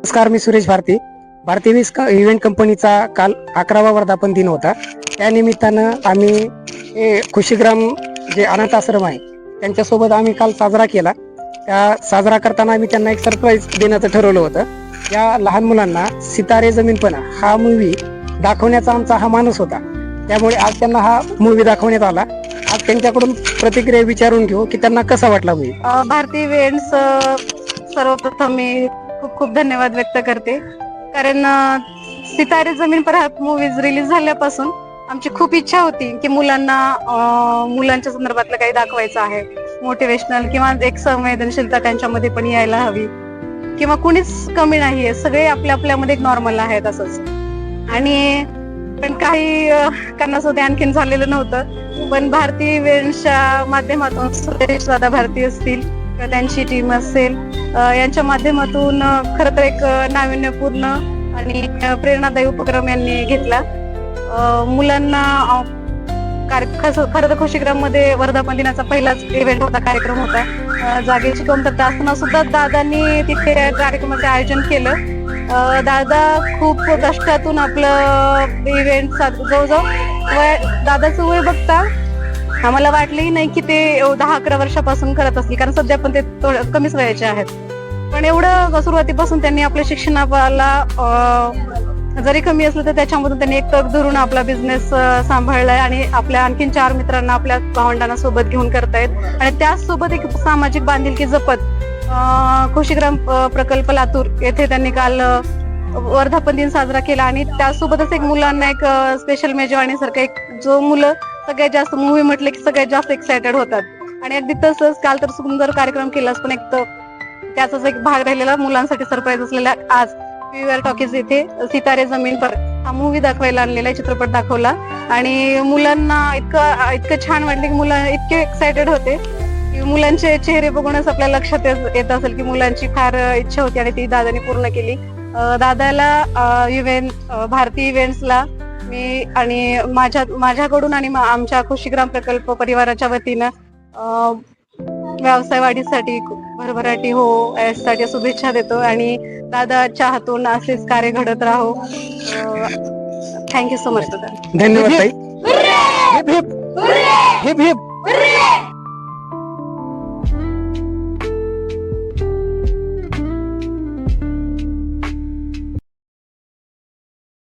नमस्कार, मी सुरेश भारती. भारती इव्हेंट कंपनीचा काल 11वा वर्धापन दिन होता. त्या निमित्तानं आम्ही खुशीग्राम जे अनाथ आश्रम आहे त्यांच्यासोबत आम्ही काल साजरा केला. त्या साजरा करताना आम्ही त्यांना एक सरप्राईज देण्याचं ठरवलं होतं. या लहान मुलांना सितारे जमीनपणा हा मूवी दाखवण्याचा आमचा हा मानस होता. त्यामुळे आज त्यांना हा मूवी दाखवण्यात आला. आज त्यांच्याकडून प्रतिक्रिया विचारून घेऊ की त्यांना कसा वाटला मूवी. भारती इव्हेंट्स सर्वप्रथम मी खूप खूप धन्यवाद व्यक्त करते, कारण सितारे जमीन पर हा मूवीज रिलीज झाल्यापासून आमची खूप इच्छा होती की मुलांच्या संदर्भातलं काही दाखवायचं आहे, मोटिवेशनल किंवा एक संवेदनशीलता त्यांच्यामध्ये पण यायला हवी, किंवा कुणीच कमी नाहीये, सगळे आपल्या आपल्यामध्ये नॉर्मल आहेत असंच. आणि पण काही कारणासाठी आणखीन झालेलं नव्हतं, पण भारती इव्हेंट्सच्या माध्यमातून सुरेश दादा भारती असतील किंवा त्यांची टीम असेल यांच्या माध्यमातून खरं तर एक नाविन्यपूर्ण आणि प्रेरणादायी उपक्रम यांनी घेतला. मुलांना खरं तर खुशीग्राम मध्ये वर्धापन दिनाचा पहिलाच इव्हेंट होता, कार्यक्रम होता. जागेची कमतरता असताना सुद्धा दादांनी तिथे कार्यक्रमाचे आयोजन केलं. दादा खूप कष्टातून आपलं इव्हेंट जवळजवळ दादाचं वय बघता आम्हाला वाटलंही नाही की ते 10-11 वर्षापासून करत असतील, कारण सध्या पण ते कमीच वयाचे आहेत. पण एवढं सुरुवातीपासून त्यांनी आपल्या शिक्षणाला जरी कमी असलं तर त्याच्यामधून त्यांनी एक तग धरून आपला बिझनेस सांभाळलाय आणि आपल्या आणखीन 4 मित्रांना, आपल्या भावंडांना सोबत घेऊन करतायत. आणि त्याचसोबत एक सामाजिक बांधिलकी जपत खुशीग्राम प्रकल्प लातूर येथे त्यांनी काल वर्धापन दिन साजरा केला. आणि त्यासोबतच एक मुलांना एक स्पेशल मेजवानीसारखं एक जो मुलं सगळ्यात जास्त मूवी म्हटलं की सगळ्यात जास्त एक्सायटेड होतात. आणि अगदी तसंच काल तर सुंदर कार्यक्रम केलाच, पण एक त्याचाच एक भाग राहिलेला मुलांसाठी सरप्राईज असलेला आज पीव्हीआर टॉकीज येथे सितारे जमीन पर हा मूवी दाखवायला आणलेला, चित्रपट दाखवला. आणि मुलांना इतकं छान वाटलं की मुलं इतके एक्सायटेड होते की मुलांचे चेहरे बघूनच आपल्या लक्षात येत असेल की मुलांची फार इच्छा होती आणि ती दादानी पूर्ण केली. दादाला भारती इव्हेंट्सला मी आणि माझ्याकडून आणि आमच्या खुशीग्राम प्रकल्प परिवाराच्या वतीनं व्यवसाय वाढीसाठी भरभराटी हो यासाठी शुभेच्छा देतो. आणि दादाच्या हातून असेच कार्य घडत राहो. थँक्यू सो मच दादा. धन्यवाद ताई. Heap heap heap heap.